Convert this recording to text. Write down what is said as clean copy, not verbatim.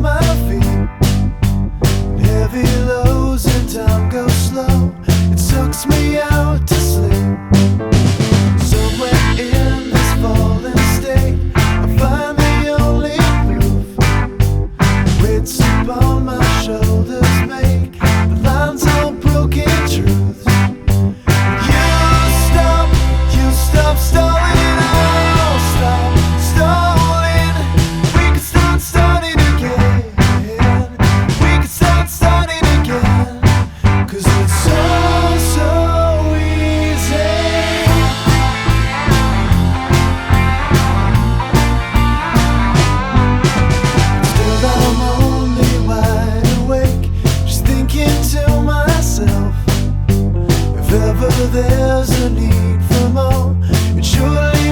my feet. Heavy lows and time goes slow. It sucks me out to sleep. Somewhere in this fallen state, I find the only proof. Weights upon my shoulders make the lines all broken truths. You stop stalling, I'll stop stalling. We can start starting again. We can start starting again. 'Cause it's so easy. Still I'm only wide awake, just thinking to myself, if ever there's a need for more, it surely